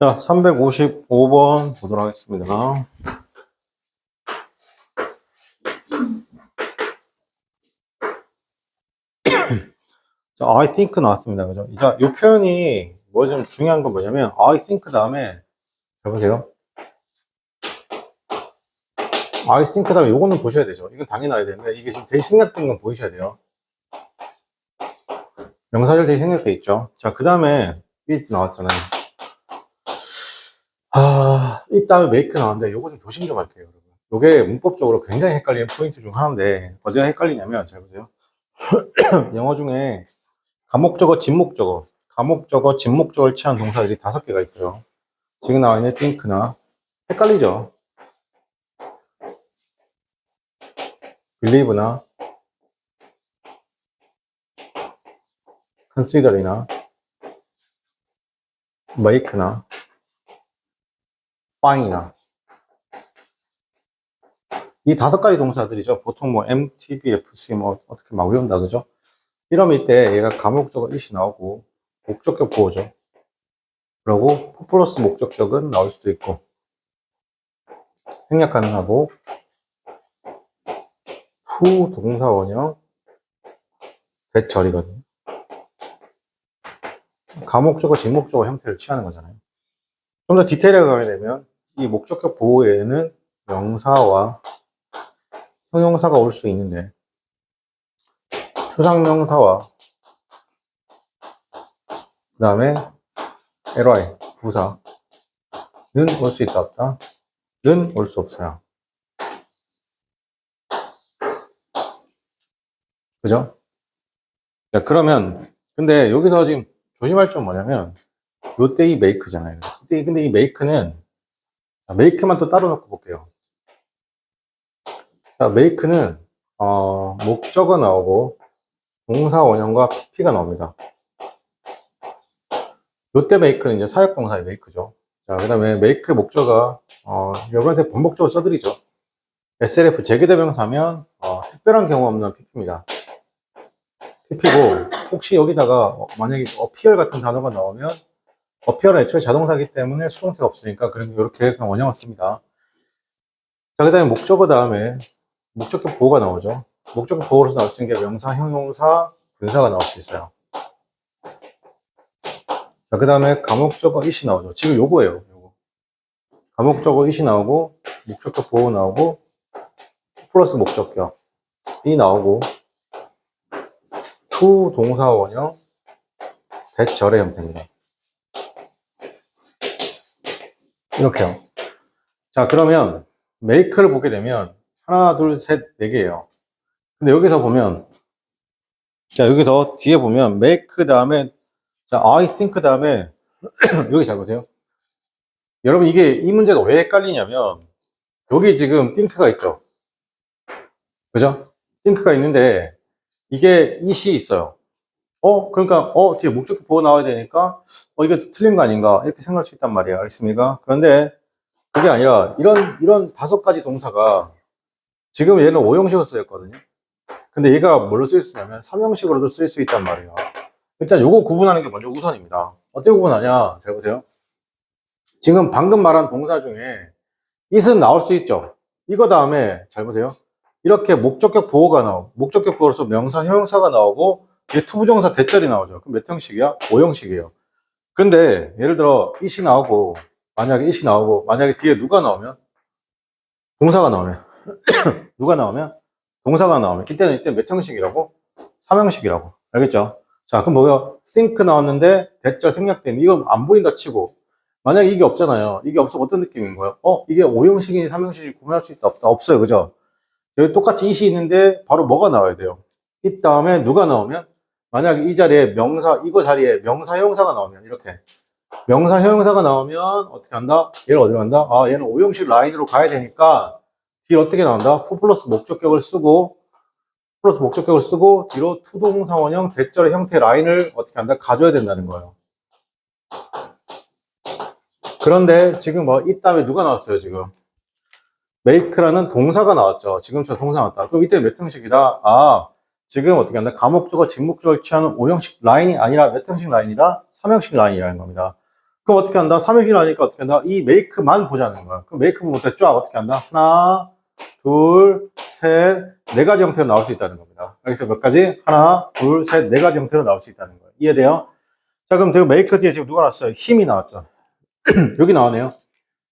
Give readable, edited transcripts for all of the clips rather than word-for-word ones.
자, 355번 보도록 하겠습니다. 자, I think 나왔습니다. 그죠? 자, 이 표현이 뭐 좀 중요한 건 뭐냐면, I think 다음에, 잘 보세요. I think 다음에 요거는 보셔야 되죠. 이건 당연히 나와야 되는데, 이게 지금 대신 생략된 건 보이셔야 돼요. 명사절 대신 생략돼 있죠. 자, 그 다음에, 이 나왔잖아요. 이 다음에 make 나왔는데, 요거 좀 조심 좀 할게요, 여러분. 요게 문법적으로 굉장히 헷갈리는 포인트 중 하나인데, 어디가 헷갈리냐면, 잘 보세요. 영어 중에 가목적어, 진목적어, 가목적어, 진목적어를 취한 동사들이 5개가 있어요. 지금 나와 있는 think나 헷갈리죠? believe나 consider이나 make나 find이나 이 5가지 동사들이죠. 보통 뭐 MTBFC 뭐 어떻게 막 외운다 그죠? 이러면 이때 얘가 가목적어 it이 나오고 목적격 보호죠. 그리고 플러스 목적격은 나올 수도 있고 생략 가능하고 후 동사 원형 대절이거든요. 가목적어, 진목적어 형태를 취하는 거잖아요. 좀 더 디테일하게 가게 되면 이 목적격 보호에는 명사와 형용사가 올 수 있는데 추상명사와 그 다음에 ly, 부사는 올 수 있다 없다? 는 올 수 없어요. 그죠? 자, 그러면 근데 여기서 지금 조심할 점 뭐냐면 요때 이 make잖아요. 근데 이 make만 또 따로 놓고 볼게요. 자, make는 목적어 나오고 동사 원형과 pp가 나옵니다. 요때 make는 이제 사역동사의 make죠. 자, 그 다음에 make 목적어, 여러분한테 반복적으로 써드리죠. SLF 제기대명사면, 특별한 경우 없는 pp입니다. pp고, 혹시 여기다가, 만약에 appear 같은 단어가 나오면, appear은 애초에 자동사기 때문에 수동태가 없으니까, 그래서 이렇게 그냥 원형을 씁니다. 자, 그 다음에 목적어 다음에, 목적격 보호가 나오죠. 목적격 보호로서 나올 수 있는 게 명사, 형용사, 분사가 나올 수 있어요. 자, 그 다음에 가목적어 it이 나오죠. 지금 요거예요. 요거. 가목적어 it이 나오고, 목적격 보호 나오고, 플러스 목적격이 나오고, to 동사 원형, 대절의 형태입니다. 이렇게요. 자, 그러면 make를 보게 되면 하나, 둘, 셋, 네 개예요. 근데 여기서 보면, 자, 여기서 뒤에 보면 make 다음에, 자, I think 다음에 여기 잘 보세요. 여러분 이게 이 문제가 왜 헷갈리냐면 여기 지금 think가 있죠. 그죠? think가 있는데 이게 it이 있어요. 그러니까 뒤에 목적격 보호 나와야 되니까 이게 틀린 거 아닌가 이렇게 생각할 수 있단 말이에요. 알겠습니까? 그런데 그게 아니라 이런 5가지 동사가 지금 얘는 5형식으로 쓰였거든요. 근데 얘가 뭘로 쓰일 수 있냐면 3형식으로도 쓰일 수 있단 말이에요. 일단 요거 구분하는 게 먼저 우선입니다. 어떻게 구분하냐? 잘 보세요. 지금 방금 말한 동사 중에 it은 나올 수 있죠. 이거 다음에 잘 보세요. 이렇게 목적격 보호가 나오고 목적격 보호로서 명사, 형용사가 나오고 뒤에 투부정사 대절이 나오죠. 그럼 몇 형식이야? 5형식이에요. 근데 예를 들어 it이 나오고 만약에 뒤에 누가 나오면 동사가 나오면 누가 나오면 동사가 나오면 이때 몇 형식이라고? 3형식이라고. 알겠죠? 자, 그럼 뭐야? think 나왔는데 대절 생략된 이거 안 보인다 치고 만약에 이게 없잖아요. 이게 없으면 어떤 느낌인 거예요? 이게 5형식인지 3형식인지 구분할 수 있다 없다? 없어요. 그죠? 여기 똑같이 it이 있는데 바로 뭐가 나와야 돼요? it 다음에 누가 나오면 만약에 이 자리에 이거 자리에 명사 형용사가 나오면 이렇게 명사 형용사가 나오면 어떻게 한다? 얘는 어디로 간다? 얘는 5형식 라인으로 가야 되니까 뒤에 어떻게 나온다? 플러스 목적격을 쓰고 뒤로 투동사 원형 대절의 형태 라인을 어떻게 한다? 가져야 된다는 거예요. 그런데 지금 이 다음에 누가 나왔어요, 지금? make라는 동사가 나왔죠. 지금처럼 동사 나왔다. 그럼 이때 몇 형식이다? 지금 어떻게 한다? 가목적어, 진목적어를 취하는 5형식 라인이 아니라 몇 형식 라인이다? 3형식 라인이라는 겁니다. 그럼 어떻게 한다? 3일이라니까 어떻게 한다? 이 make만 보자는 거야. 그럼 make 부터 쫙 어떻게 한다? 하나, 둘, 셋, 네 가지 형태로 나올 수 있다는 겁니다. 여기서 몇 가지? 하나, 둘, 셋, 네 가지 형태로 나올 수 있다는 거예요. 이해돼요? 자, 그럼 되게 make 뒤에 지금 누가 나왔어요? 힘이 나왔죠. 여기 나오네요.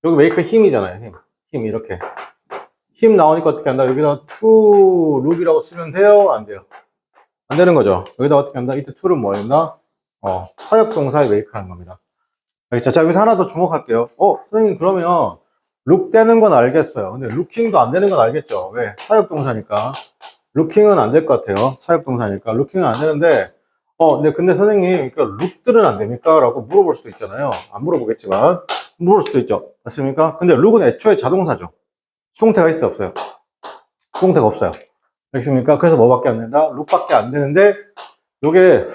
여기 make 힘이잖아요. 힘 이렇게. 힘 나오니까 어떻게 한다? 여기다 to look이라고 쓰면 돼요? 안 돼요? 안 되는 거죠. 여기다 어떻게 한다? 이때 to는 뭐였나? 사역동사의 make라는 겁니다. 알겠죠? 자, 여기서 하나 더 주목할게요. 선생님, 그러면, look 되는 건 알겠어요. 근데 looking도 안 되는 건 알겠죠? 왜? 사역동사니까. looking은 안 될 것 같아요. 사역동사니까. looking은 안 되는데, 근데 선생님, 그러니까 look들은 안 됩니까? 라고 물어볼 수도 있잖아요. 안 물어보겠지만. 물어볼 수도 있죠. 맞습니까? 근데 look은 애초에 자동사죠. 수동태가 있어요? 없어요? 수동태가 없어요. 알겠습니까? 그래서 뭐밖에 안 된다? look밖에 안 되는데, 요게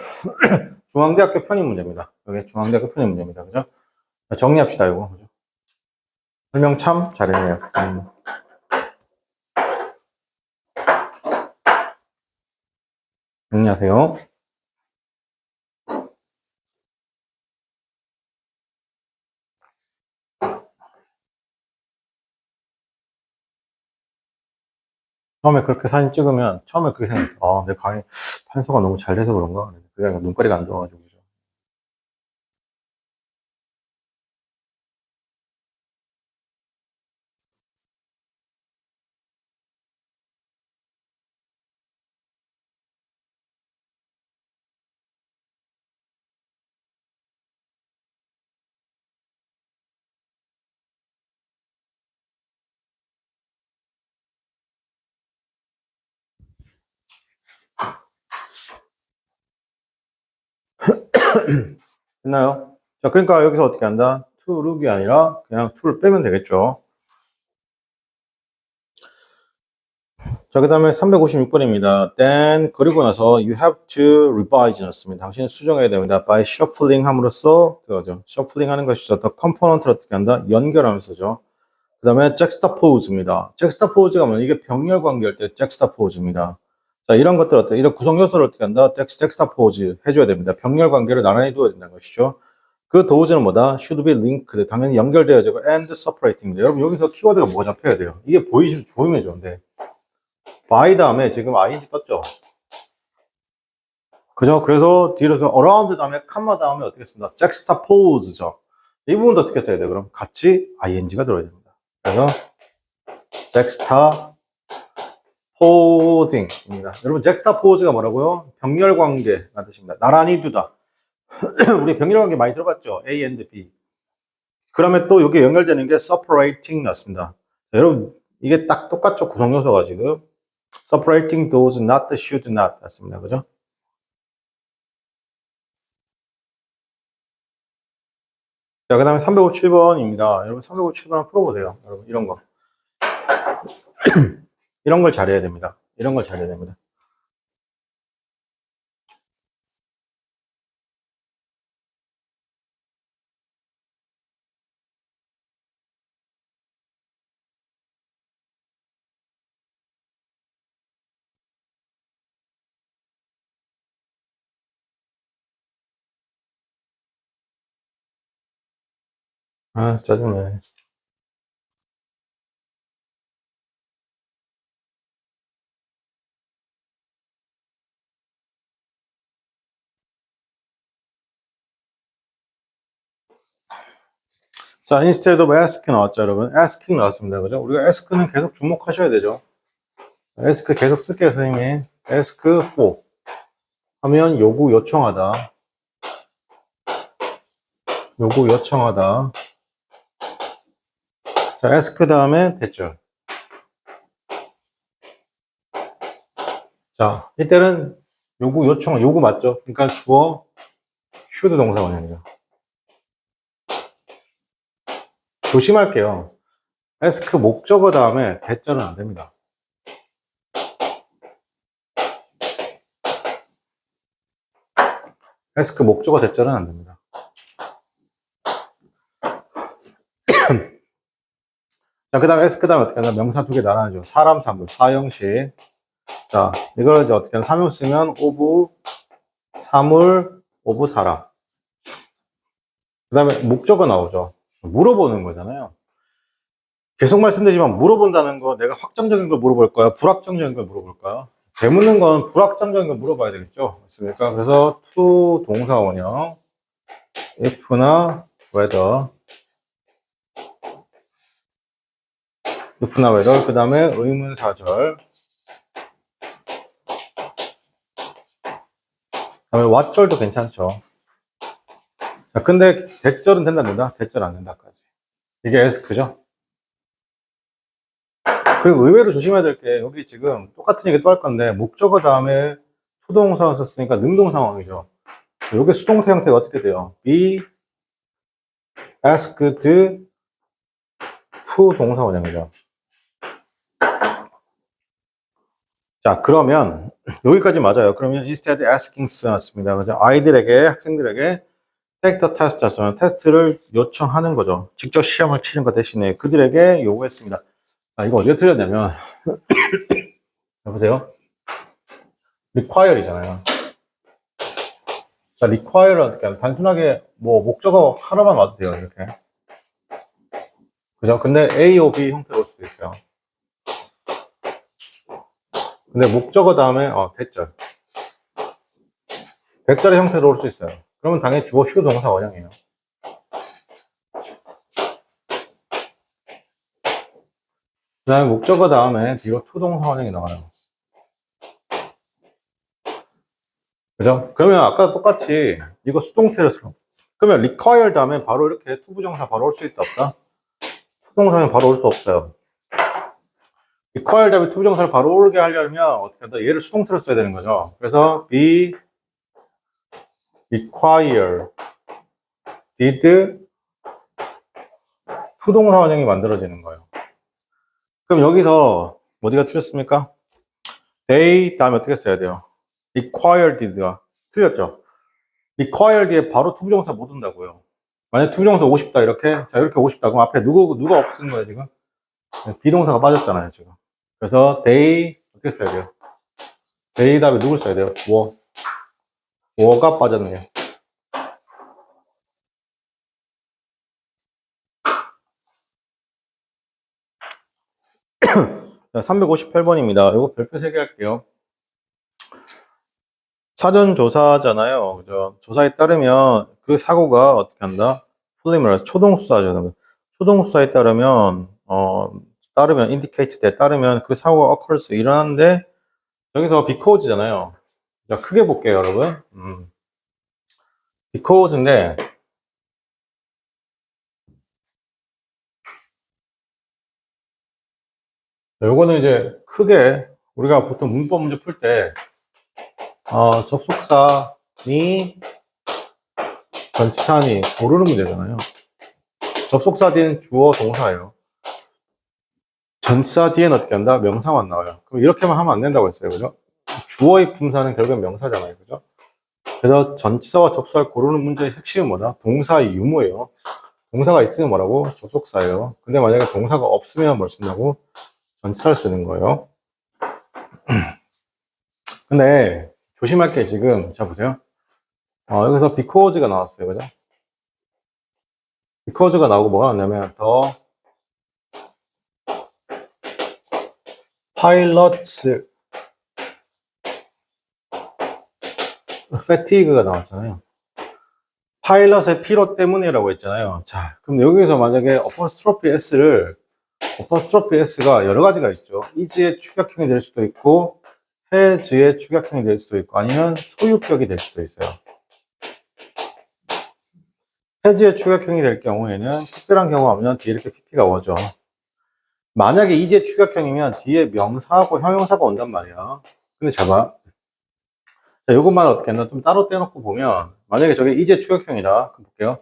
중앙대학교 편입 문제입니다. 요게 중앙대학교 편입 문제입니다. 그죠? 정리합시다, 이거. 그죠? 설명 참 잘했네요. 정리하세요. 처음에 그렇게 사진 찍으면, 처음에 그렇게 생각했어. 내 강의 판소가 너무 잘 돼서 그런가? 그게 아니라 눈가리가 안 좋아가지고. 그죠? 됐나요? 자, 그러니까 여기서 어떻게 한다? to look이 아니라 그냥 to를 빼면 되겠죠. 자, 그 다음에 356번입니다. Then, 그리고 나서 you have to revise 였습니다. 당신은 수정해야 됩니다. by shuffling 함으로써, 그거죠. shuffling 하는 것이죠. 더 컴포넌트를 어떻게 한다? 연결하면서죠. 그 다음에 juxtapose입니다. juxtapose가 뭐냐? 이게 병렬 관계할 때 juxtapose입니다. 자, 이런 것들 어때? 이런 구성 요소를 어떻게 한다? juxtapose 해줘야 됩니다. 병렬 관계를 나란히 두어야 된다는 것이죠. 그 도우즈는 뭐다? should be linked. 당연히 연결되어야 되고 and separating. 여러분, 여기서 키워드가 뭐가 잡혀야 돼요? 이게 보이면 좋은데. by 다음에 지금 ing 떴죠? 그죠? 그래서 뒤로서 around 다음에 컴마 다음에 어떻게 했습니다? juxtapose죠. 이 부분도 어떻게 써야 돼요? 그럼 같이 ing가 들어야 됩니다. 그래서 juxtaposing입니다. 여러분, juxtapose가 뭐라고요? 병렬관계라는 뜻입니다. 나란히 두다. 우리 병렬관계 많이 들어봤죠? A and B. 그러면 또 여기 연결되는 게 separating 났습니다. 여러분, 이게 딱 똑같죠? 구성 요소가 지금. separating those not, should not 났습니다. 그죠? 자, 그 다음에 357번입니다. 여러분, 357번 한번 풀어보세요. 여러분, 이런 거. 이런 걸 잘해야 됩니다. 이런 걸 잘해야 됩니다. 짜증나네. 자, instead of ask 나왔죠, 여러분. asking 나왔습니다. 그죠? 우리가 ask는 계속 주목하셔야 되죠. ask 계속 쓸게요, 선생님이. ask for. 하면 요청하다. 요청하다. 자, ask 다음에 대절. 자, 이때는 요구 맞죠? 그러니까 주어, should 동사 원형이죠. 조심할게요. ask 목적어 다음에 대절은 안 됩니다. ask 목적어 대절은 안 됩니다. 자, 그 다음에 ask 다음에 어떻게 하나? 명사 두 개 나눠죠. 사람, 사물, 사형식. 자, 이걸 이제 어떻게 하나? 사명 쓰면 of 사물, of 사람. 그 다음에 목적어 나오죠. 물어보는 거잖아요. 계속 말씀드리지만 물어본다는 거 내가 확정적인 걸 물어볼까요? 불확정적인 걸 물어볼까요? 되묻는 건 불확정적인 걸 물어봐야 되겠죠. 맞습니까? 그래서 to 동사 원형 if나 whether 그 다음에 의문사절 그 다음에 what절도 괜찮죠. 자, 근데 대절은 된다 안 된다? 대절 안 된다까지. 이게 ask죠. 그리고 의외로 조심해야 될 게 여기 지금 똑같은 얘기 또 할 건데 목적어 다음에 수동사 썼으니까 능동 상황이죠. 여기 수동태 형태가 어떻게 돼요? be asked to 동사 원형이죠. 자, 그러면 여기까지 맞아요. 그러면 instead asking 써놨습니다. 그래서 아이들에게 학생들에게 take the test 였으면 테스트를 요청하는 거죠. 직접 시험을 치는 것 대신에 그들에게 요구했습니다. 아, 이거 어디가 틀렸냐면 여보세요? require이잖아요. 자, require는 어떻게 하면 단순하게 뭐 목적어 하나만 와도 돼요. 이렇게. 그죠? 근데 A, O, B 형태로 올 수도 있어요. 근데 목적어 다음에 대절. 대절의 형태로 올 수 있어요. 그러면 당연히 주어 슈 동사 원형이에요. 그 다음에 목적어 다음에 뒤로 to 동사 원형이 나와요. 그죠? 그러면 아까 똑같이 이거 수동태를 써. 그러면 require 다음에 바로 이렇게 to 부정사 바로 올 수 있다 없다? to 동사는 바로 올 수 없어요. require 다음에 to 부정사를 바로 오게 하려면 어떻게 한다? 얘를 수동태로 써야 되는 거죠. 그래서 be require did to 동사 원형이 만들어지는 거예요. 그럼 여기서 어디가 틀렸습니까? they 다음에 어떻게 써야 돼요? require did가 틀렸죠? require 뒤에 바로 to 부정사 못 온다고요. 만약 to 부정사 오고 싶다 이렇게 자 이렇게 오고 싶다 그럼 앞에 누가 없는 거예요 지금? 비동사가 빠졌잖아요 지금. 그래서 they 어떻게 써야 돼요? they 다음에 누굴 써야 돼요? 워가 빠졌네요. 자, 358번입니다. 이거 별표 3개 할게요. 사전 조사잖아요. 그죠? 조사에 따르면 그 사고가 어떻게 한다? 플레임을 초동수사죠. 초동수사에 따르면 indicate 때 따르면 그 사고가 occurs 일어나는데 여기서 because잖아요. 자, 크게 볼게요, 여러분. because인데 요거는 이제 크게 우리가 보통 문법 문제 풀 때 접속사니 전치사니 모르는 문제잖아요. 접속사 뒤에는 주어 동사예요. 전치사 뒤에는 어떻게 한다? 명사만 나와요. 그럼 이렇게만 하면 안 된다고 했어요. 그죠? 주어의 품사는 결국엔 명사잖아요. 그죠? 그래서 전치사와 접속사를 고르는 문제의 핵심은 뭐다? 동사의 유무예요. 동사가 있으면 뭐라고? 접속사예요. 근데 만약에 동사가 없으면 뭘 쓴다고? 전치사를 쓰는 거예요. 근데 조심할 게 지금 자 보세요. 여기서 because가 나왔어요. 그죠? because가 나오고 뭐가 나왔냐면 더 pilots fatigue가 나왔잖아요. 파일럿의 피로 때문이라고 했잖아요. 자, 그럼 여기서 만약에 어퍼스트로피 S가 여러 가지가 있죠. is의 축약형이 될 수도 있고, has의 축약형이 될 수도 있고, 아니면 소유격이 될 수도 있어요. has의 축약형이 될 경우에는 특별한 경우가 없면 뒤에 이렇게 pp가 오죠. 만약에 is의 축약형이면 뒤에 명사하고 형용사가 온단 말이야. 근데 잘 봐. 자, 요것만 어떻게 했나? 좀 따로 떼놓고 보면, 만약에 저게 is의 축약형이다. 그럼 볼게요.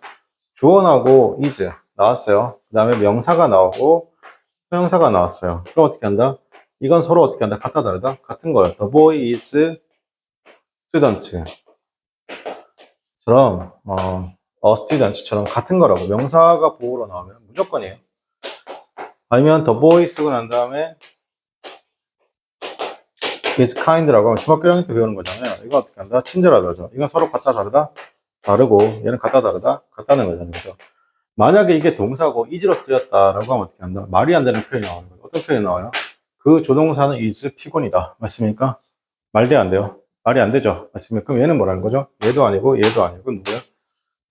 주어나고 is 나왔어요. 그 다음에 명사가 나오고 형용사가 나왔어요. 그럼 어떻게 한다? 이건 서로 어떻게 한다? 같다 다르다? 같은 거예요. The boy is student 처럼 a student처럼 같은 거라고. 명사가 보호로 나오면 무조건이에요. 아니면 the boy 쓰고 난 다음에 is kind라고 하면 중학교 1학년 때 배우는 거잖아요. 이거 어떻게 한다? 친절하다죠. 이건 서로 같다 다르다? 다르고 얘는 같다 다르다 같다는 거잖아요. 그래서 만약에 이게 동사고 is로 쓰였다라고 하면 어떻게 한다? 말이 안 되는 표현이 나오는 거예요. 어떤 표현이 나와요? 그 조동사는 is 피곤이다. 맞습니까? 말도 안 돼요. 말이 안 되죠. 맞습니까? 그럼 얘는 뭐라는 거죠? 얘도 아니고 얘도 아니고 그건 누구야?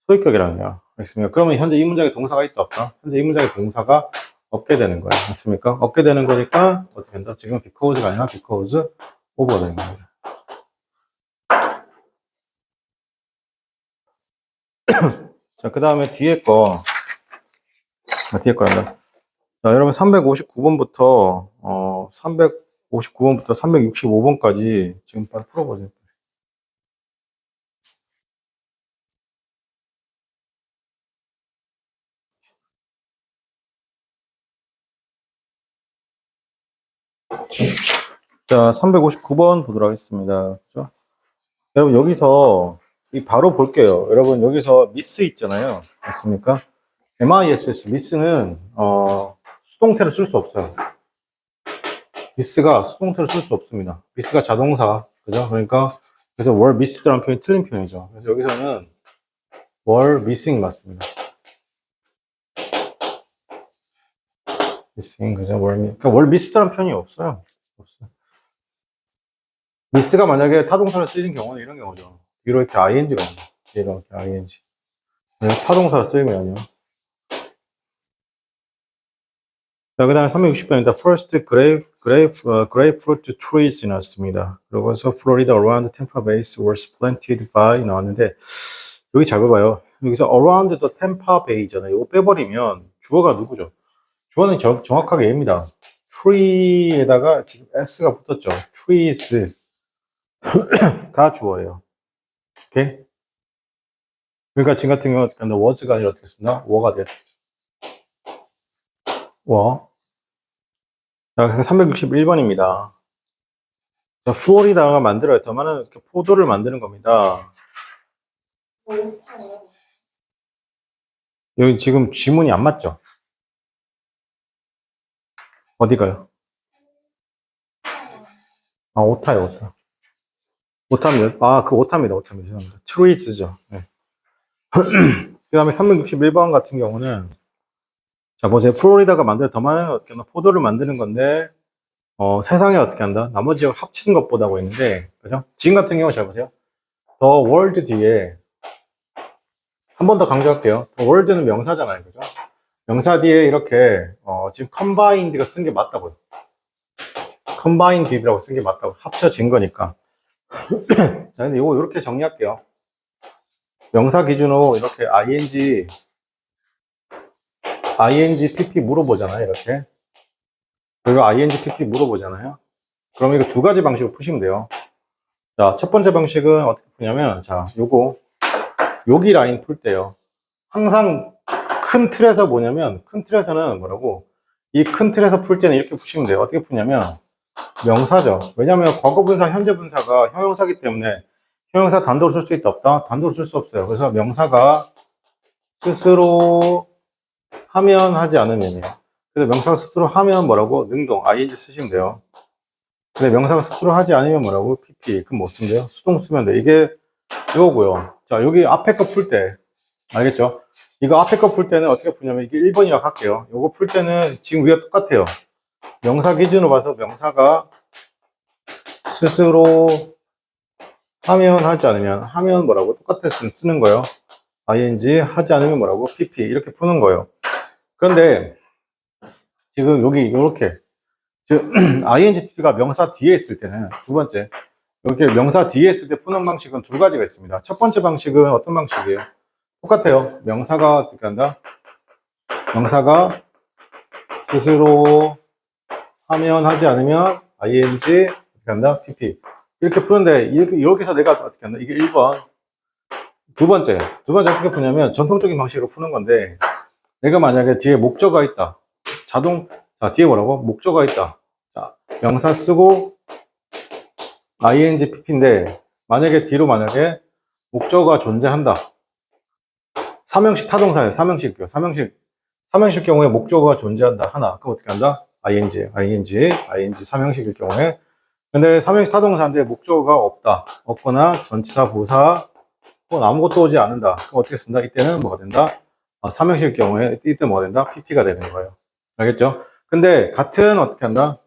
소유격이라는 거야. 맞습니까? 그러면 현재 이 문장에 동사가 있다 없다? 현재 이 문장에 동사가 없게 되는 거야. 맞습니까? 없게 되는 거니까 어떻게 된다? 지금 because가 아니라 because of가 되는 거예요. 자, 그 다음에 뒤에 거란다. 자, 여러분 359번부터 359번부터 365번까지 지금 빨리 풀어보세요. 자, 359번 보도록 하겠습니다. 그죠? 여러분 여기서 바로 볼게요. 여러분 여기서 miss 있잖아요. 맞습니까? miss, miss는 수동태를 쓸 수 없어요. miss가 수동태를 쓸 수 없습니다. miss가 자동사, 그죠? 그러니까 그래서 were missed라는 표현이 틀린 표현이죠. 그래서 여기서는 were missing 맞습니다. missing, 그죠? 그러니까 were missed라는 표현이 없어요. miss가 만약에 타동사를 쓰이는 경우는 이런 경우죠. 뒤로 이렇게 ing가 옵니다. 뒤로 이렇게 ing. 타동사를 쓰이면요. 자, 그 다음에 360번입니다. First grapefruit trees 나왔습니다. 그러고서 Florida around Tampa Bay was planted by 나왔는데, 여기 잘 봐봐요. 여기서 around the Tampa Bay잖아요. 이거 빼버리면 주어가 누구죠? 주어는 정확하게 얘입니다. tree에다가 지금 s가 붙었죠. trees가 주어예요. 오케이? 그러니까 지금 같은 경우는 어떻게 한다? was가 아니라 어떻게 쓴다? were가 돼요. 자, 361번입니다. 자, 플로리다가 만들어요. 더 많은 포도를 만드는 겁니다. 여기 지금 지문이 안 맞죠? 어디가요? 아, 오타요, 오타. 오타입니다. 아, 그 오타입니다, 오타입니다. 죄송합니다. 트루이즈죠. 네. 그 다음에 361번 같은 경우는, 자, 보세요. 플로리다가 만들 더 많은 어떻게 하나 포도를 만드는 건데, 세상에 어떻게 한다? 나머지 지역을 합치는 것보다고 있는데, 그죠? 지금 같은 경우 잘 보세요. 더 월드 뒤에, 한 번 더 강조할게요. 더 월드는 명사잖아요, 그죠? 명사 뒤에 이렇게, 지금 combined가 쓴 게 맞다고요. combined라고 쓴 게 맞다고. 합쳐진 거니까. 자, 근데 이거 이렇게 정리할게요. 명사 기준으로 이렇게 ing, pp 물어보잖아요, 이렇게. 그리고 ing, pp 물어보잖아요. 그럼 이거 두 가지 방식으로 푸시면 돼요. 자, 첫 번째 방식은 어떻게 푸냐면, 자, 여기 라인 풀 때요. 항상 큰 틀에서 뭐냐면, 큰 틀에서는 뭐라고, 이 큰 틀에서 풀 때는 이렇게 푸시면 돼요. 어떻게 푸냐면, 명사죠. 왜냐면 과거분사, 현재분사가 형용사기 때문에 형용사 단도로 쓸 수 있다 없다? 단도로 쓸 수 없어요. 그래서 명사가 스스로 하면 하지 않으면이요. 그래서 명사가 스스로 하면 뭐라고? 능동, ing 쓰시면 돼요. 근데 명사가 스스로 하지 않으면 뭐라고? pp. 그럼 뭐 쓰면 돼요? 수동 쓰면 돼. 이게 이거고요. 자, 여기 앞에 거 풀 때. 알겠죠? 이거 앞에 거 풀 때는 어떻게 푸냐면 이게 1번이라고 할게요. 이거 풀 때는 지금 위가 똑같아요. 명사 기준으로 봐서 명사가 스스로 하면 하지 않으면 하면 뭐라고? 똑같아 쓰는 거예요. ing 하지 않으면 뭐라고? pp 이렇게 푸는 거예요. 그런데 지금 여기 이렇게 지금 ing pp가 명사 뒤에 있을 때는 두 번째 이렇게 명사 뒤에 있을 때 푸는 방식은 두 가지가 있습니다. 첫 번째 방식은 어떤 방식이에요? 똑같아요. 명사가 어떻게 한다? 명사가 스스로 하면 하지 않으면 ing 어떻게 한다? pp 이렇게 푸는데 이렇게 해서 내가 어떻게 한다? 이게 1번. 두 번째 어떻게 푸냐면 전통적인 방식으로 푸는 건데 내가 만약에 뒤에 목적어가 있다. 자, 뒤에 뭐라고? 목적어가 있다. 자, 명사 쓰고 ing pp인데 만약에 목적어가 존재한다. 삼형식 타동사예요. 삼형식 경우에 목적어가 존재한다. 하나. 그럼 어떻게 한다? ing 삼형식일 경우에. 근데 삼형식 타동사인데 목적어가 없다. 없거나 전치사, 부사 혹은 아무것도 오지 않는다. 그럼 어떻게 쓴다? 이때는 뭐가 된다? 삼형식일 경우에 이때 뭐가 된다? PP가 되는 거예요. 알겠죠? 근데 같은 어떻게 한다?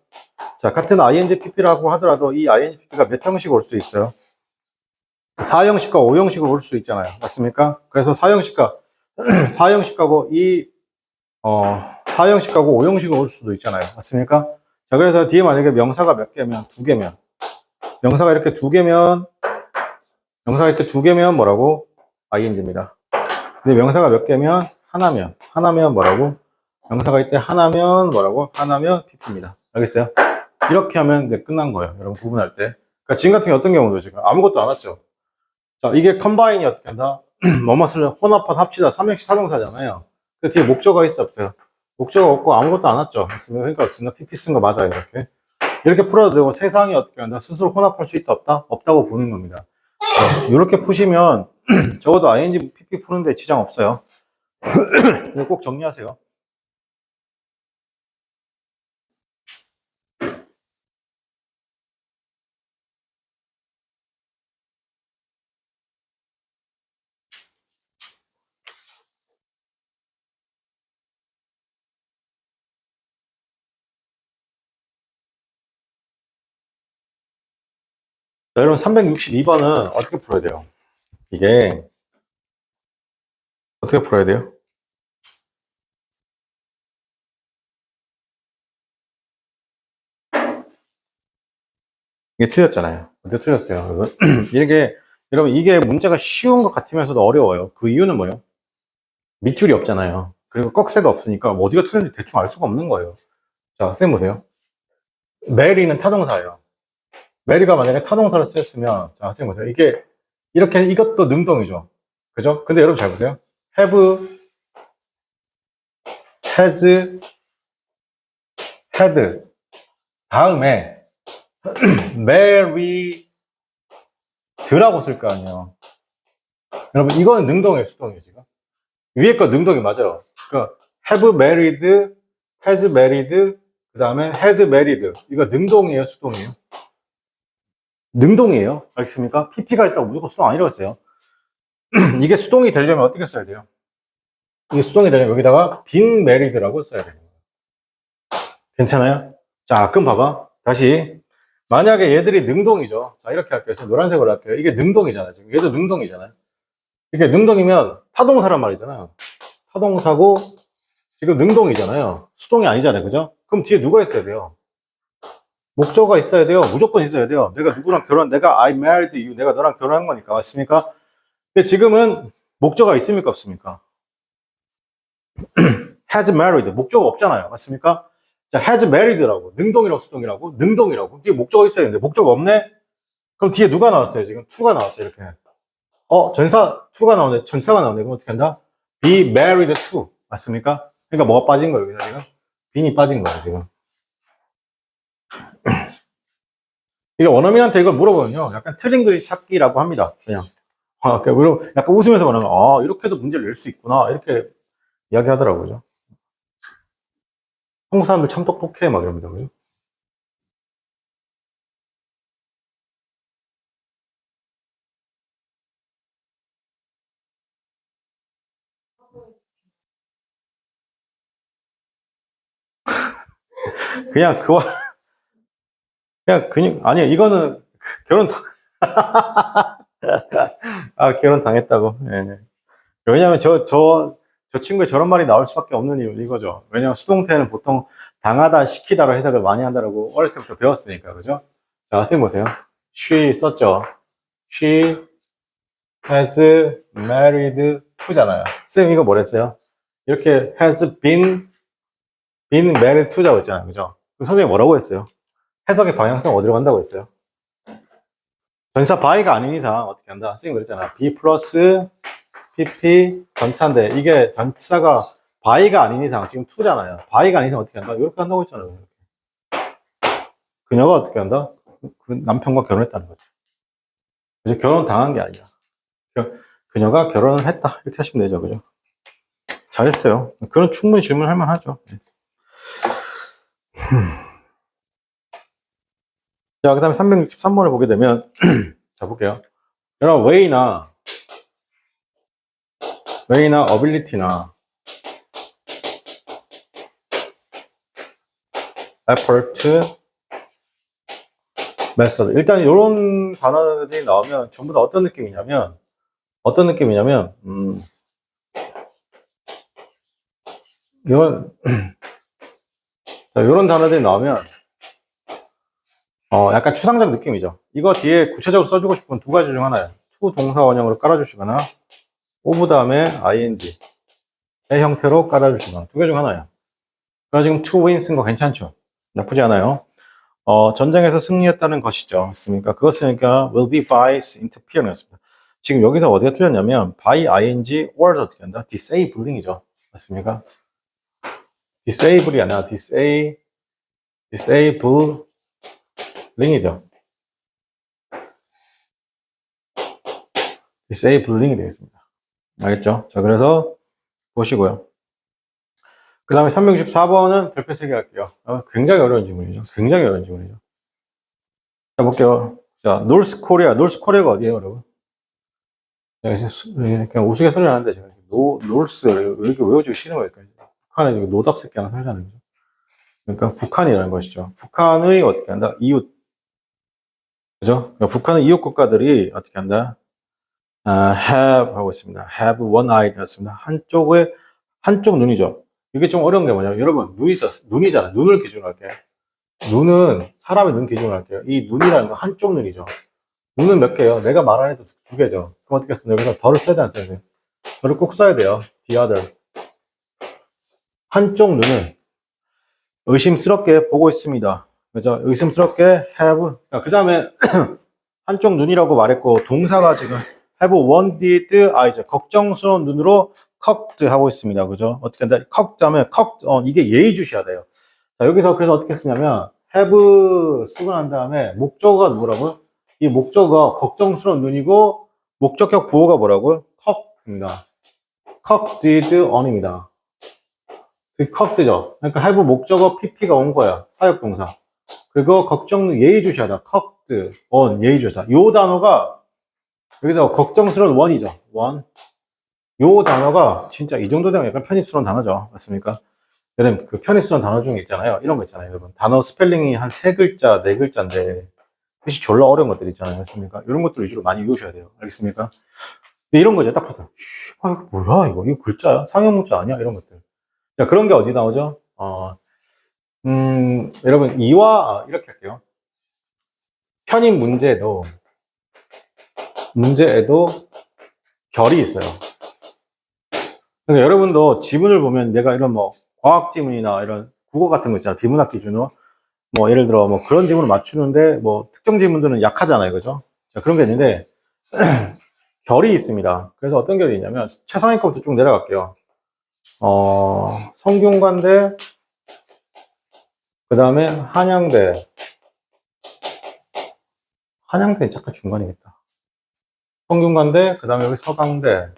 자, 같은 ing pp라고 하더라도 이 ing pp가 몇 형식 올 수 있어요? 4형식과 5형식으로 올 수 있잖아요. 맞습니까? 그래서 4형식과 4형식하고 4형식하고 5형식으로 올 수도 있잖아요. 맞습니까? 자, 그래서 뒤에 만약에 명사가 몇 개면, 2개면, 명사가 이렇게 2개면 뭐라고? ing입니다. 근데 명사가 몇 개면, 하나면 뭐라고? 명사가 이때 하나면 뭐라고? 하나면 pp입니다. 알겠어요? 이렇게 하면 이제 끝난 거예요. 여러분 구분할 때. 그러니까 지금 같은 경우 어떤 경우도 지금 아무것도 안 왔죠. 자, 이게 컴바인이 어떻게 한다? 뭐뭐를 혼합한 합치다 삼형식 타동사잖아요. 그 뒤에 목적어가 있어 없어요? 목적어 없고 아무것도 안 왔죠. 그러니까 없습니다. PP 쓴 거 맞아요. 이렇게 풀어도 되고 세상이 어떻게 한다? 스스로 혼합할 수 있다 없다? 없다고 보는 겁니다. 이렇게 푸시면 적어도 ing PP 푸는데 지장 없어요. 이거 꼭 정리하세요. 자, 여러분 362번은 어떻게 풀어야 돼요? 이게 어떻게 풀어야 돼요? 이게 틀렸잖아요. 어떻게 틀렸어요? 여러분? 여러분, 이게 문제가 쉬운 것 같으면서도 어려워요. 그 이유는 뭐예요? 밑줄이 없잖아요. 그리고 꺽쇠가 없으니까 뭐 어디가 틀렸는지 대충 알 수가 없는 거예요. 자, 선생님 보세요. 메리는 타동사예요. 메리가 만약에 타동사를 쓰였으면, 자, 선생님 보세요. 이것도 능동이죠. 그죠? 근데 여러분 잘 보세요. have, has, had. 다음에, marry, 드라고 쓸 거 아니에요. 여러분, 이거는 능동이에요, 수동이에요, 지금? 위에 거 능동이 맞아요. 그러니까, have married, has married, 그 다음에 had married. 이거 능동이에요, 수동이에요? 능동이에요. 알겠습니까? PP가 있다고 무조건 수동 아니라고 했어요. 이게 수동이 되려면 어떻게 써야 돼요? 이게 수동이 되려면 여기다가 빈 married라고 써야 돼요. 괜찮아요? 자, 그럼 봐봐. 다시. 만약에 얘들이 능동이죠. 자, 이렇게 할게요. 지금 노란색으로 할게요. 이게 능동이잖아요. 지금 얘도 능동이잖아요. 이게 능동이면 타동사란 말이잖아요. 타동사고, 지금 능동이잖아요. 수동이 아니잖아요. 그죠? 그럼 뒤에 누가 있어야 돼요? 목적어가 있어야 돼요. 무조건 있어야 돼요. 내가 I married you. 내가 너랑 결혼한 거니까. 맞습니까? 근데 지금은 목적어가 있습니까? 없습니까? has married. 목적어 없잖아요. 맞습니까? 자, has married라고. 능동이라고 수동이라고? 능동이라고. 뒤에 목적어 있어야 되는데 목적어 없네? 그럼 뒤에 누가 나왔어요? 지금 2가 나왔죠. 이렇게. 전사 2가 나오네. 전사가 나오네. 그럼 어떻게 한다? be married to. 맞습니까? 그러니까 뭐가 빠진 거예요? 여기서 지금? 빈이 빠진 거예요. 지금. 이게 원어민한테 이걸 물어보면요. 약간 틀린 그림 찾기라고 합니다. 그냥. 약간 웃으면서 말하면, 이렇게도 문제를 낼 수 있구나. 이렇게 이야기 하더라고요. 한국 사람들 참 똑똑해. 막 이럽니다. 그죠? 그냥 아니요. 이거는 결혼, 결혼 당했다고. 네, 네. 왜냐면 저 친구의 저런 말이 나올 수밖에 없는 이유 이거죠. 왜냐면 수동태는 보통 당하다, 시키다로 해석을 많이 한다고 어렸을 때부터 배웠으니까, 그죠? 자, 선생님 보세요. She 썼죠. She has married to잖아요. 선생님 이거 뭐랬어요? 이렇게 has been married to라고 했잖아요. 그죠? 그럼 선생님이 뭐라고 했어요? 해석의 방향성 어디로 간다고 했어요? 전사 by가 아닌 이상 어떻게 한다? 선생님 그랬잖아. be 플러스 pp 전차인데 이게 전차가 by가 아닌 이상 지금 to잖아요. by가 아닌 이상 어떻게 한다? 이렇게 한다고 했잖아요. 그녀가 어떻게 한다? 그 남편과 결혼했다는 거죠. 이제 결혼 당한 게 아니라 그녀가 결혼을 했다 이렇게 하시면 되죠. 그죠? 잘했어요. 그런 충분히 질문할 만하죠. 자, 그 다음에 363번을 보게 되면 자 볼게요. 여러분 way나 way나 ability나 effort, method. 일단 이런 단어들이 나오면 전부 다 어떤 느낌이냐면 이런 이런 단어들이 나오면 약간 추상적 느낌이죠. 이거 뒤에 구체적으로 써주고 싶은 두 가지 중 하나예요. to 동사 원형으로 깔아주시거나 of 다음에 ing의 형태로 깔아주시거나 두 개 중 하나예요. 그래서 지금 to win 쓴 거 괜찮죠? 나쁘지 않아요. 전쟁에서 승리했다는 것이죠. 맞습니까? 그것이니까 will be by's interference입니다. 지금 여기서 어디가 틀렸냐면 by ing or를 어떻게 한다? disabling이죠. 맞습니까? disable이 아니라 disabling이죠. disabling이 되겠습니다. 알겠죠? 자, 그래서 보시고요. 그 다음에 364번은 별표 3개 할게요. 굉장히 어려운 질문이죠. 굉장히 어려운 질문이죠. 자, 볼게요. 자, 노스코리아가 어디예요, 여러분? 그냥 우스갯소리 하는데, 제가 노스, 왜 이렇게 외워주기 싫은 거니까. 북한에 노답 새끼 하나 살잖아요. 그러니까 북한이라는 것이죠. 북한의 어떻게 한다? 이웃. 그죠? 그러니까 북한의 이웃 국가들이 어떻게 한다? have 하고 있습니다. have one eye 였습니다. 한쪽 눈이죠. 이게 좀 어려운 게 뭐냐면, 여러분, 눈이잖아요. 눈을 기준으로 할게요. 눈은 사람의 눈 기준으로 할게요. 이 눈이라는 건 한쪽 눈이죠. 눈은 몇 개요? 내가 말한 해도 두 개죠. 그럼 어떻게 쓰냐? 여기서 덜을 써야 돼, 안 써야 돼? 덜을 꼭 써야 돼요. the other. 한쪽 눈은 의심스럽게 보고 있습니다. 그죠? 의심스럽게 have. 그 다음에 한쪽 눈이라고 말했고, 동사가 지금 have wanted eyes. 걱정스러운 눈으로 cocked 하고 있습니다. 그죠? 어떻게 한다? cocked 하면 이게 예의주시해야 돼요. 자, 여기서 그래서 어떻게 쓰냐면 have 쓰고 난 다음에 목적어가 누구라고요? 이 목적어가 걱정스러운 눈이고 목적격 보호가 뭐라고요? cocked입니다. cocked on입니다. cocked죠. 그러니까 have 목적어 pp가 온 거야. 사역동사. 그리고 걱정 예의주시하다. cocked on 예의주사. 요 단어가 여기서 걱정스러운 원이죠. 원. 요 단어가 진짜 이 정도 되면 약간 편입스러운 단어죠. 맞습니까? 여러분, 그 편입스러운 단어 중에 있잖아요. 이런 거 있잖아요. 여러분, 단어 스펠링이 한 3글자, 4글자인데, 뜻이 졸라 어려운 것들 있잖아요. 맞습니까? 이런 것들 위주로 많이 외우셔야 돼요. 알겠습니까? 근데 이런 거죠. 딱 봐도, 이거 뭐야, 이거? 이거 글자야? 상형 문자 아니야? 이런 것들. 자, 그런 게 어디 나오죠? 여러분, 이렇게 할게요. 편입 문제에도 결이 있어요. 그러니까 여러분도 지문을 보면 내가 이런 뭐, 과학 지문이나 이런 국어 같은 거 있잖아요. 비문학 기준으로. 뭐 예를 들어 뭐 그런 지문을 맞추는데 뭐 특정 지문들은 약하잖아요. 그죠? 자, 그런 게 있는데 결이 있습니다. 그래서 어떤 결이 있냐면 최상위 거부터 쭉 내려갈게요. 성균관대, 그 다음에 한양대 잠깐 중간이겠다. 성균관대, 그 다음에 여기 서강대,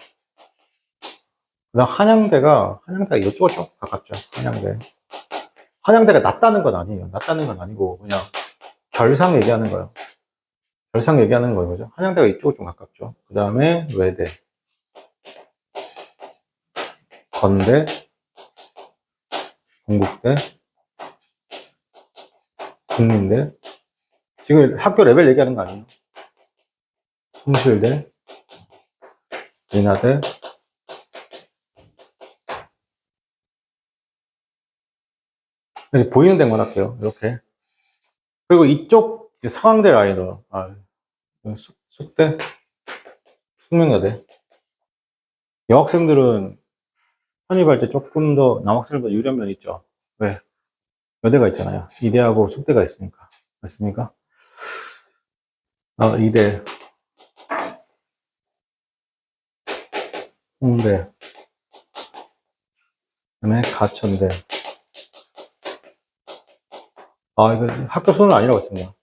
그 다음 한양대가 이쪽으로 좀 가깝죠. 한양대가 낫다는 건 아니에요. 낫다는 건 아니고 그냥 결상 얘기하는 거예요. 결상 얘기하는 거예요. 그죠? 한양대가 이쪽으로 좀 가깝죠. 그 다음에 외대, 건대, 동국대, 국민대. 지금 학교 레벨 얘기하는 거 아니에요? 성실대, 인하대, 이제 보이는 데만 할게요. 이렇게. 그리고 이쪽 상황대 라인으로, 숙대, 숙명여대. 여학생들은 편입할 때 조금 더 남학생들보다 유리한 면이 있죠. 왜? 여대가 있잖아요. 이대하고 숙대가 있으니까. 맞습니까? 이대, 홍대, 그다음에 가천대. 이거 학교 수는 아니라고 했습니다.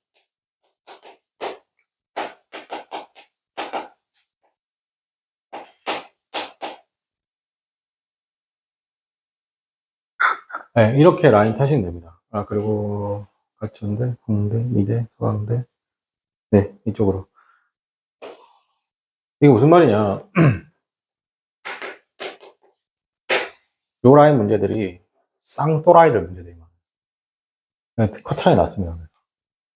네, 이렇게 라인 타시면 됩니다. 그리고 가천대, 홍대, 이대, 서강대. 네, 이쪽으로. 이게 무슨 말이냐. 요 라인 문제들이 쌍또라이들 문제들이 많아요. 커트라인이 났습니다.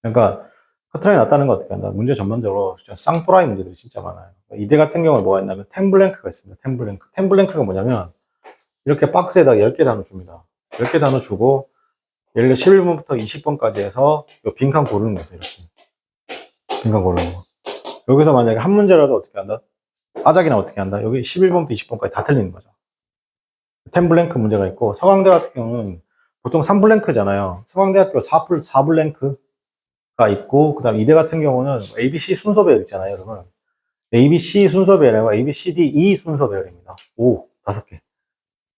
그러니까 커트라인이 났다는 거 어떻게 한다? 문제 전반적으로 진짜 쌍또라이 문제들이 진짜 많아요. 이대 같은 경우는 뭐가 있냐면 템블랭크가 있습니다. 템블랭크. 템블랭크가 뭐냐면 이렇게 박스에다 10개 단어 줍니다. 10개 단어 주고 예를 들어 11번부터 20번까지 해서 요 빈칸 고르는 거죠. 이렇게. 빈칸 고르는 거. 여기서 만약에 한 문제라도 어떻게 한다? 아작이나 어떻게 한다? 여기 11번부터 20번까지 다 틀리는 거죠. 템블랭크 문제가 있고 서강대 같은 경우는 보통 3블랭크잖아요. 서강대학교 4블랭크가 있고 그 다음 이대 같은 경우는 ABC 순서배열 있잖아요. 여러분. ABC 순서배열이 아니고 ABCDE 순서배열입니다. 5개.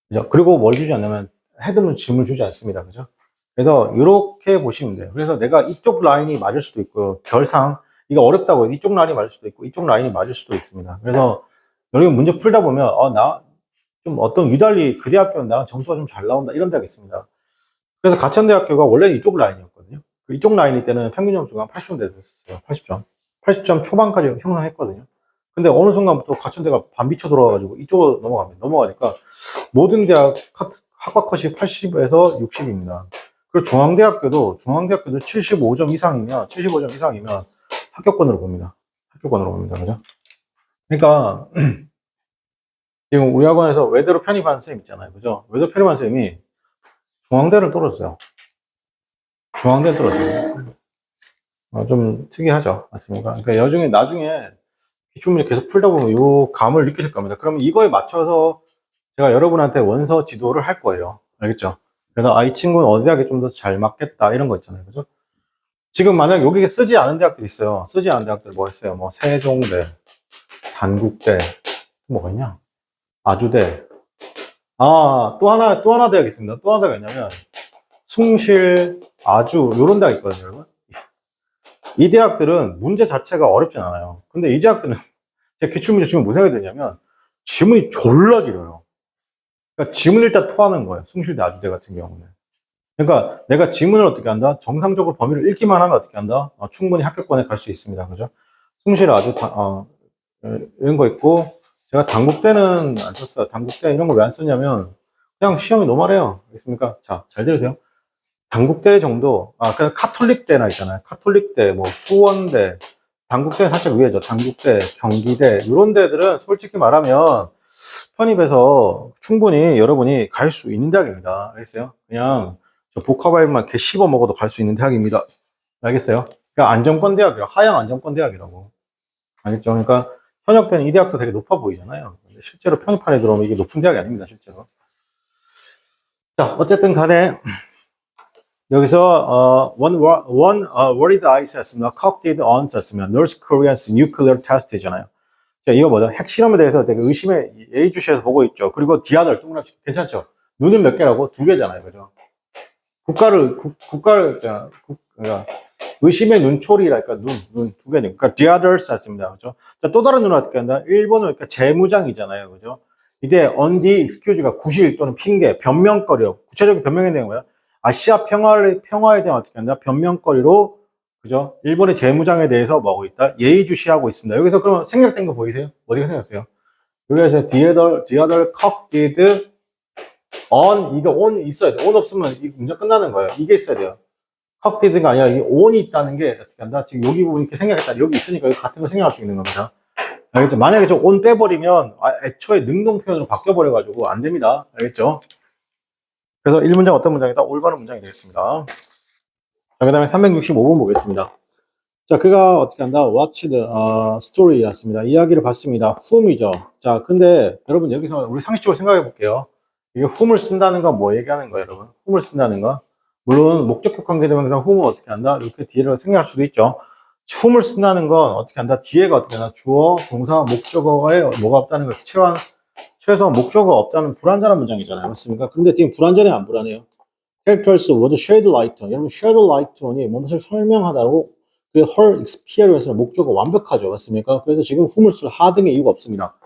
그죠? 그리고 뭘 주지 않냐면 헤드문 짐을 주지 않습니다. 그죠? 그래서 이렇게 보시면 돼요. 그래서 내가 이쪽 라인이 맞을 수도 있고요. 결상 이거 어렵다고 이쪽 라인이 맞을 수도 있고 이쪽 라인이 맞을 수도 있습니다. 그래서 여러분 문제 풀다 보면 나 좀 어떤 유달리 그 대학교는 나랑 점수가 좀 잘 나온다 이런 대학이 있습니다. 그래서 가천대학교가 원래는 이쪽 라인이었거든요. 이쪽 라인일 때는 평균 점수가 80점 됐었어요. 80점. 80점 초반까지 형성했거든요. 근데 어느 순간부터 가천대가 반비쳐 돌아와가지고 이쪽으로 넘어갑니다. 넘어가니까 모든 대학 학과 컷이 80에서 60입니다. 그리고 중앙대학교도 75점 이상이면 합격권으로 봅니다. 합격권으로 봅니다. 그죠? 그러니까 지금 우리 학원에서 외대로 편입한 쌤 있잖아요. 그죠? 외대로 편입한 쌤이 중앙대를 떨었어요. 중앙대를 떨었어요. 좀 특이하죠. 맞습니까? 그러니까 나중에 기출문제 계속 풀다 보면 이 감을 느끼실 겁니다. 그러면 이거에 맞춰서 제가 여러분한테 원서 지도를 할 거예요. 알겠죠? 그래서 이 친구는 어디 대학에 좀 더 잘 맞겠다 이런 거 있잖아요. 그죠? 지금 만약 여기에 쓰지 않은 대학들이 있어요. 쓰지 않은 대학들 뭐 있어요? 뭐 세종대, 단국대, 뭐가 있냐? 아주대. 또 하나 대학 있습니다. 또 하나 대학이 있냐면 숭실, 아주 요런 대학 있거든요, 여러분. 이 대학들은 문제 자체가 어렵진 않아요. 근데 이 대학들은 제 기출문제 지금 무슨 생각이 드냐면 지문이 졸라 길어요. 그러니까 지문을 일단 토하는 거예요. 숭실대, 아주대 같은 경우는. 그러니까 내가 지문을 어떻게 한다? 정상적으로 범위를 읽기만 하면 어떻게 한다? 충분히 합격권에 갈 수 있습니다. 그죠? 숭실 아주 이런 거 있고 제가 단국대는 안 썼어요. 단국대 이런 걸 왜 안 썼냐면 그냥 시험이 노멀해요. 알겠습니까? 자, 잘 들으세요. 단국대 정도, 그냥 카톨릭대나 있잖아요. 카톨릭대, 뭐 수원대, 단국대는 살짝 위에죠. 단국대, 경기대 이런 데들은 솔직히 말하면 편입해서 충분히 여러분이 갈 수 있는 대학입니다. 알겠어요? 그냥 저 복합알만 이렇게 씹어 먹어도 갈 수 있는 대학입니다. 알겠어요? 그러니까 안정권 대학이라고, 하향 안정권 대학이라고. 알겠죠? 그러니까 현역 때는 이 대학도 되게 높아 보이잖아요. 근데 실제로 편입판에 들어오면 이게 높은 대학이 아닙니다, 실제로. 자, 어쨌든 간에 여기서 one worried eye 썼으면 cocked on 썼으면 North Korea's nuclear test잖아요. 자, 이거 뭐다? 핵실험에 대해서 되게 의심의 예의주시해서 보고 있죠. 그리고 디아들 동그랗게 괜찮죠? 눈은 몇 개라고? 2개잖아요, 그죠? 그러니까 의심의 눈초리랄까 눈 2개는 그러니까 디아들 썼습니다, 그죠? 자, 또 다른 눈은 어떻게 한다? 1번은 그러니까 재무장이잖아요, 그죠? 이때 on the excuse가 구실 또는 핑계, 변명거리요. 구체적인 변명에 대한 거야. 아시아 평화에 대한 어떻게 한다? 변명거리로, 그죠? 일본의 재무장에 대해서 뭐하고 있다? 예의주시하고 있습니다. 여기서 그러면 생략된 거 보이세요? 어디가 생략했어요? 여기서 the other cock did on, 이거 on 있어야 돼. on 없으면 이 문제 끝나는 거예요. 이게 있어야 돼요. cock did가 아니라 이 on이 있다는 게 어떻게 한다? 지금 여기 부분 이렇게 생략했다. 여기 있으니까 여기 같은 거 생략할 수 있는 겁니다. 알겠죠? 만약에 저 on 빼버리면 애초에 능동 표현으로 바뀌어버려가지고 안 됩니다. 알겠죠? 그래서 1문장 어떤 문장이다? 올바른 문장이 되겠습니다. 자, 그 다음에 365번 보겠습니다. 자, 그가 어떻게 한다? Watch the story였습니다. 이야기를 봤습니다. whom이죠. 자, 근데 여러분 여기서 우리 상식적으로 생각해 볼게요. 이게 whom을 쓴다는 건 뭐 얘기하는 거예요, 여러분? whom을 쓴다는 건 물론 목적격 관계대명사 whom을 어떻게 한다? 이렇게 뒤를 생각할 수도 있죠. whom을 쓴다는 건 어떻게 한다? 뒤에가 어떻게 한다? 주어, 동사, 목적어에 뭐가 없다는 걸 최소한 목적어가 없다는 불완전한 문장이잖아요. 맞습니까? 근데 지금 불완전해, 안 불안해요? Characters would shed light on. 여러분, shed light on이 무엇을 설명하다고 그 her experience는 목적어 완벽하죠. 맞습니까? 그래서 지금 whom을 쓸 하등의 이유가 없습니다.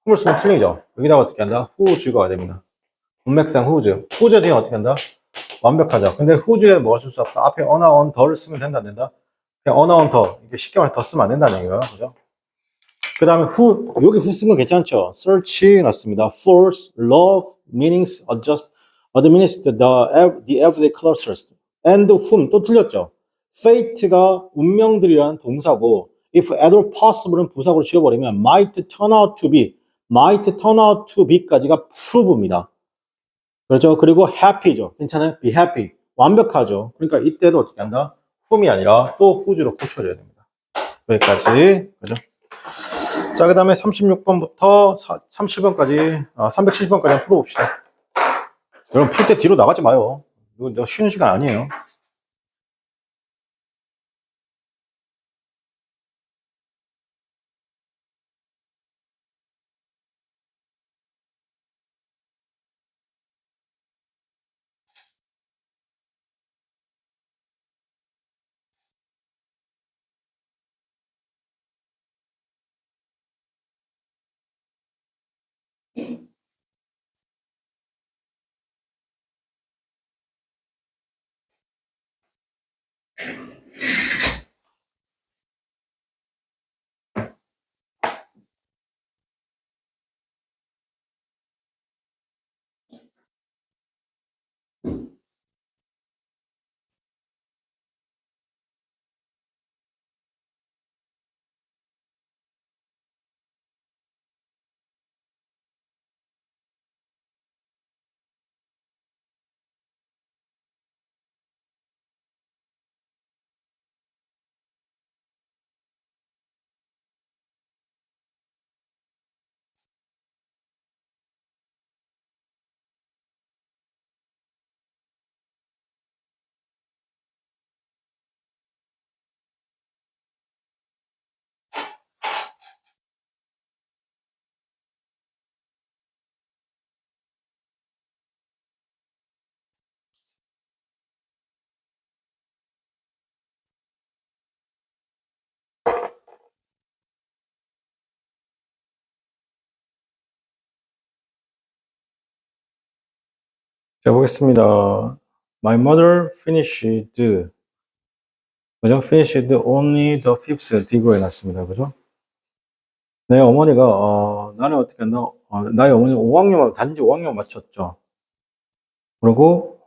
whom을 쓰면 틀리죠. 여기다가 어떻게 한다? who's가 됩니다. 문맥상 whose. whose 뒤에 어떻게 한다? 완벽하죠. 근데 whose에 뭐가 쓸 수 없다? 앞에 on나 on, the를 쓰면 된다, 안 된다? 그냥 on나 on, the. 이게 쉽게 말해 더 쓰면 안 된다는 얘기예요. 그죠? 그 다음에 who, 여기 who 쓰면 괜찮죠? search 났습니다. force, love, meanings, adjust, administer the everyday clusters. and whom, 또 틀렸죠? fate가 운명들이라는 동사고, if at all possible은 부사구로 지워버리면 might turn out to be까지가 prove입니다. 그렇죠? 그리고 happy죠. 괜찮아요? be happy. 완벽하죠. 그러니까 이때도 어떻게 한다? whom이 아니라 또 who'로 고쳐줘야 됩니다. 여기까지. 그죠? 자, 그 다음에 36번부터 37번까지, 370번까지 한번 풀어봅시다. 여러분, 풀 때 뒤로 나가지 마요. 이거 쉬는 시간 아니에요. 자, 보겠습니다. My mother finished, 그죠? finished only the fifth dig로 해놨습니다. 그죠? 내 어머니가, 나는 어떻게 했나? 나의 어머니 5학년, 단지 5학년 마쳤죠. 그리고,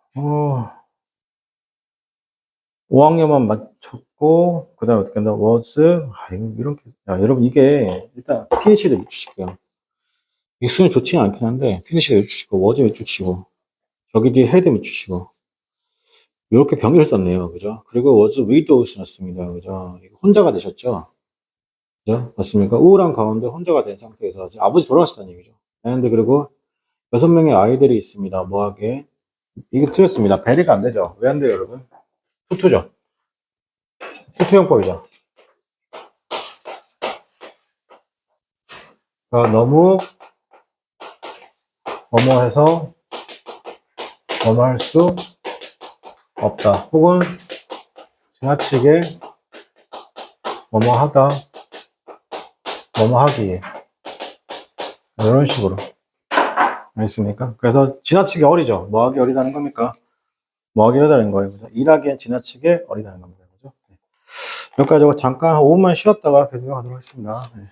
5학년만 마쳤고, 그 다음에 어떻게 한다? was, 이렇게, 여러분, 이게, 일단, finish를 해주실게요. 이 수는 좋지는 않긴 한데, finish를 해주시고, was 해주시고, 저기 뒤에 head 해주시고, 이렇게 병렬 썼네요. 그죠? 그리고 was widowed 놨습니다. 그죠? 혼자가 되셨죠? 그죠? 맞습니까? 우울한 가운데 혼자가 된 상태에서, 아버지 돌아가셨다는 얘기죠. and 그리고 6명의 아이들이 있습니다. 뭐하게? 이게 틀렸습니다. 배리가 안 되죠? 왜 안 돼요, 여러분? 투투죠? 투투형법이죠. 그러니까 너무 뭐뭐해서 뭐뭐할 수 없다. 혹은 지나치게 뭐뭐하다, 뭐뭐하기에. 이런 식으로. 알겠습니까? 그래서 지나치게 어리죠? 뭐하기 어리다는 겁니까? 뭐하기 어리다는 거예요. 그죠? 일하기엔 지나치게 어리다는 겁니다. 그죠? 네. 여기까지 하고 잠깐 5분만 쉬었다가 계속하도록 하겠습니다. 네.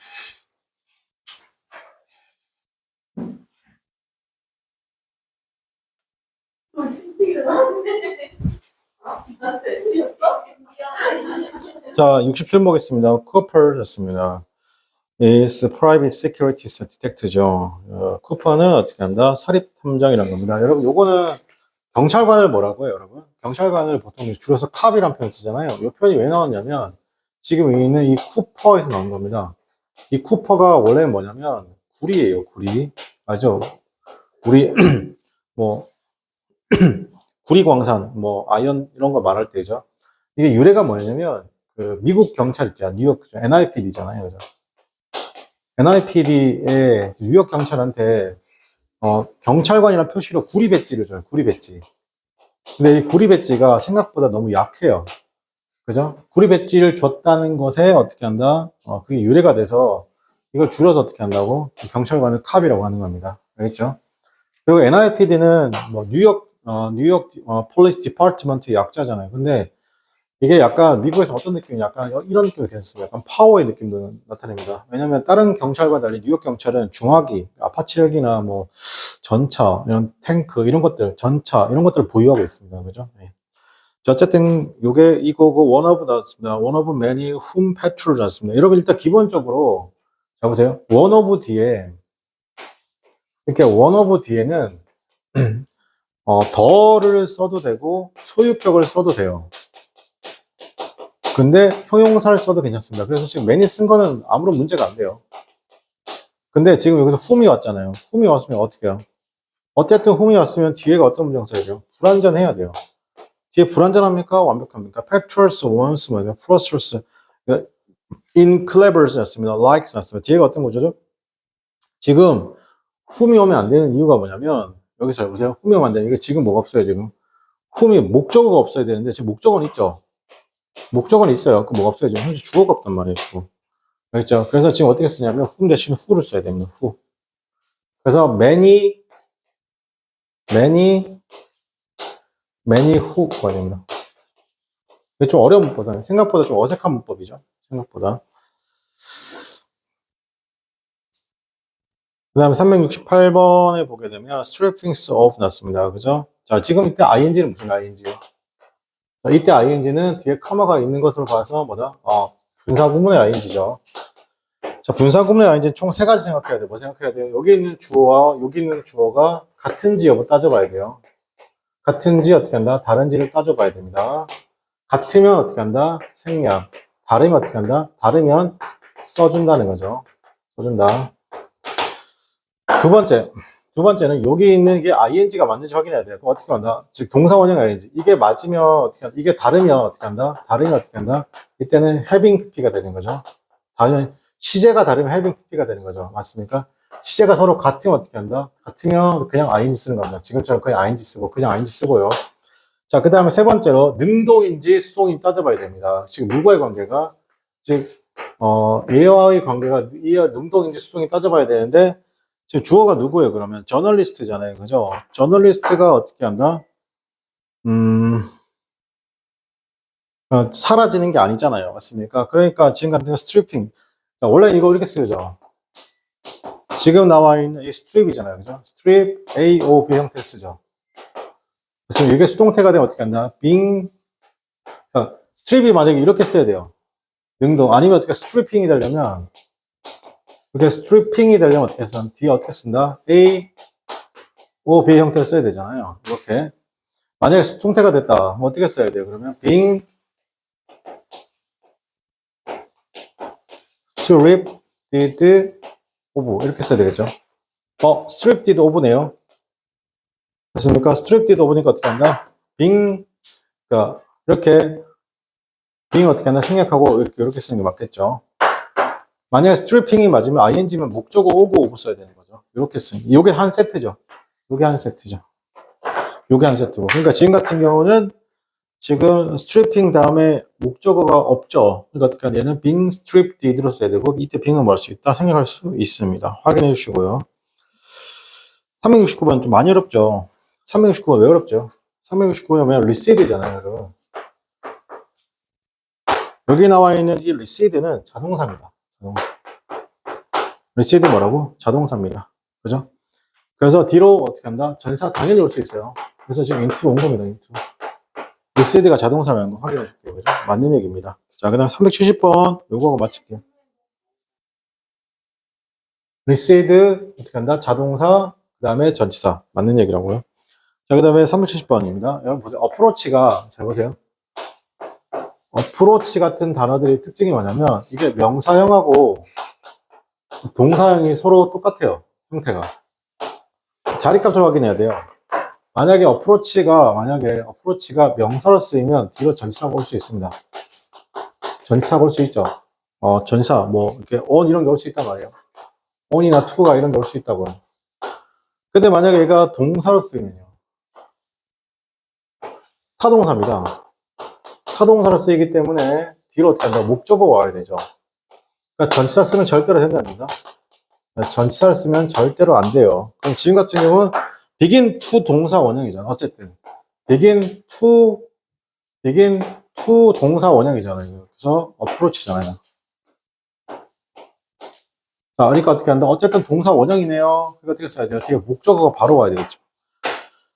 자, 67 보겠습니다. 쿠퍼 였습니다. is private security detect죠. 쿠퍼는 어떻게 한다? 사립 탐정이라는 겁니다. 여러분, 요거는 경찰관을 뭐라고 해요, 여러분? 경찰관을 보통 줄여서 캅이라는 표현 쓰잖아요. 이 표현이 왜 나왔냐면, 지금 여기 있는 이 쿠퍼에서 나온 겁니다. 이 쿠퍼가 원래는 뭐냐면, 구리예요, 구리. 맞죠? 우리, 뭐, 구리광산, 뭐, 아이언, 이런 거 말할 때죠. 이게 유래가 뭐냐면, 그, 미국 경찰 있잖아요. 뉴욕, NIPD잖아요. 그죠? NIPD의 뉴욕 경찰한테, 경찰관이라는 표시로 구리 배지를 줘요, 구리 배지. 근데 이 구리 배지가 생각보다 너무 약해요. 그죠? 구리 배지를 줬다는 것에 어떻게 한다? 그게 유래가 돼서 이걸 줄여서 어떻게 한다고? 경찰관을 캅이라고 하는 겁니다. 알겠죠? 그리고 NIPD는 뭐 뉴욕 폴리스 디파트먼트의 약자잖아요. 근데 이게 약간 미국에서 어떤 느낌이 약간 이런 느낌이 괜찮습니다. 약간 파워의 느낌도 나타냅니다. 왜냐면 다른 경찰과 달리 뉴욕 경찰은 중화기, 아파치 헬기나 뭐 전차, 이런 탱크 이런 것들, 전차 이런 것들을 보유하고 있습니다. 그죠? 네. 자, 어쨌든 요게 이거고 원어브 나왔습니다. 원어브 many whom patrol 나왔습니다. 여러분 일단 기본적으로 자 보세요. 원어브 뒤에 이렇게 원어브 뒤에는 더를 써도 되고 소유격을 써도 돼요. 근데 형용사를 써도 괜찮습니다. 그래서 지금 many 쓴 거는 아무런 문제가 안 돼요. 근데 지금 여기서 whom이 왔잖아요. whom이 왔으면 어떻게 해요? 어쨌든 whom이 왔으면 뒤에가 어떤 문장 써야 돼요? 불완전해야 돼요. 뒤에 불완전합니까? 완벽합니까? petrous, once, 뭐, prosperous, inclever 였습니다. likes 였습니다. 뒤에가 어떤 거죠? 지금 whom이 오면 안 되는 이유가 뭐냐면 여기서 보세요. whom이 오면 안 되는 이거 지금 뭐가 없어요 지금? whom이 목적어가 없어야 되는데 지금 목적어는 있죠. 목적어는 있어요. 그 뭐가 없어요 지금 현재 주어가 없단 말이에요. 주어. 그렇죠? 그래서 지금 어떻게 쓰냐면 whom 대신 who를 써야 됩니다. who. 그래서 many who가 됩니다. 이게 좀 어려운 문법이잖아요. 생각보다 좀 어색한 문법이죠. 생각보다. 그 다음에 368번에 보게 되면 strippings of 났습니다. 그죠? 자, 지금 이때 ing는 무슨 ing예요? 자, 이때 ing는 뒤에 커마가 있는 것으로 봐서 뭐다? 분사구문의 ing죠. 자, 분사구문의 ing는 총 세 가지 생각해야 돼요. 뭐 생각해야 돼요? 여기 있는 주어와 여기 있는 주어가 같은지 여부 따져봐야 돼요. 같은지 어떻게 한다? 다른지를 따져봐야 됩니다. 같으면 어떻게 한다? 생략. 다르면 어떻게 한다? 다르면 써준다는 거죠. 써준다. 두 번째는 여기 있는 게 ing가 맞는지 확인해야 돼요. 그럼 어떻게 한다? 즉 동사 원형 ing. 이게 맞으면 어떻게 한다? 이게 다르면 어떻게 한다? 다르면 어떻게 한다? 이때는 having pp가 되는 거죠. 다르면 시제가 다르면 having pp가 되는 거죠. 맞습니까? 시제가 서로 같으면 어떻게 한다? 같으면 그냥 ing 쓰는 겁니다. 지금처럼 그냥 ing 쓰고 그냥 ing 쓰고요. 자, 그 다음에 세 번째로 능동인지 수동인지 따져봐야 됩니다. 지금 누구의 관계가 즉 얘와의 관계가 얘와 능동인지 수동인지 따져봐야 되는데 지금 주어가 누구예요? 그러면 저널리스트잖아요. 그죠? 저널리스트가 어떻게 한다? 사라지는 게 아니잖아요. 맞습니까? 그러니까 지금 같은 경우 스트리핑. 원래 이거 이렇게 쓰죠. 지금 나와 있는 이 스트립이잖아요. 그죠? 스트립 A, O, B 형태 쓰죠. 그래서 이게 수동태가 되면 어떻게 한다? being 스트립이 만약에 이렇게 써야 돼요. 능동 아니면 어떻게 스트리핑이 되려면 이렇게 스트리핑이 되려면 어떻게 쓴다? 뒤에 어떻게 쓴다? A, O, B 형태를 써야 되잖아요. 이렇게 만약에 수동태가 됐다. 뭐 어떻게 써야 돼요? 그러면 being stripped of 이렇게 써야 되겠죠. stripped of네요. 됐습니까? stripped of니까 어떻게 한다? being 그러니까 이렇게 being 어떻게 하나 생략하고 이렇게 쓰는 게 맞겠죠. 만약에 stripping이 맞으면 ing면 목적어 오고 오브 써야 되는 거죠. 이렇게 쓰는 요게 한 세트죠. 요게 한 세트죠. 요게 한 세트고. 그러니까 지금 같은 경우는 지금 stripping 다음에 목적어가 없죠. 그러니까 어떻게 하냐 얘는 being stripped did로 써야 되고 이때 being은 뭐 할 수 있다 생각할 수 있습니다. 확인해 주시고요. 369번 좀 많이 어렵죠. 369번 왜 어렵죠? 369번 왜 recede잖아요. 여러분. 여기 나와 있는 이 recede는 자동사입니다. 자동사. recede 뭐라고? 자동사입니다. 그죠? 그래서 뒤로 어떻게 한다? 전사 당연히 올 수 있어요. 그래서 지금 into가 온 겁니다. into. recede가 자동사라는 거 확인해 줄게요. 그죠? 맞는 얘기입니다. 자, 그 다음 370번 요거하고 맞출게요. recede 어떻게 한다? 자동사 그 다음에 전치사 맞는 얘기라고요. 자, 그 다음에 370번입니다. 여러분 보세요. approach가 잘 보세요. approach 같은 단어들의 특징이 뭐냐면 이게 명사형하고 동사형이 서로 똑같아요. 형태가. 자리값을 확인해야 돼요. 만약에 approach가 명사로 쓰이면 뒤로 전치사가 올 수 있습니다. 전치사가 올 수 있죠. 전치사 뭐 이렇게 on 이런 게 올 수 있단 말이에요. on이나 to가 이런 게 올 수 있다고요. 근데 만약에 얘가 동사로 쓰이면요. 타동사입니다. 타동사로 쓰이기 때문에 뒤로 어떻게 한다? 목적어가 와야 되죠. 그러니까 전치사 쓰면 절대로 된답니다. 전치사를 쓰면 절대로 안 돼요. 그럼 지금 같은 경우는 begin to 동사 원형이잖아. 어쨌든 begin to to 동사 원형이잖아요. 그래서 approach잖아요. 자, 그러니까 어떻게 한다? 어쨌든 동사 원형이네요. 그러니까 어떻게 써야 돼요? 뒤에 목적어가 바로 와야 되겠죠.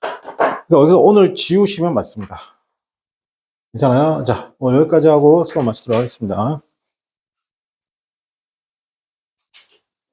그러니까 여기서 오늘 지우시면 맞습니다. 괜찮아요? 자, 오늘 여기까지 하고 수업 마치도록 하겠습니다.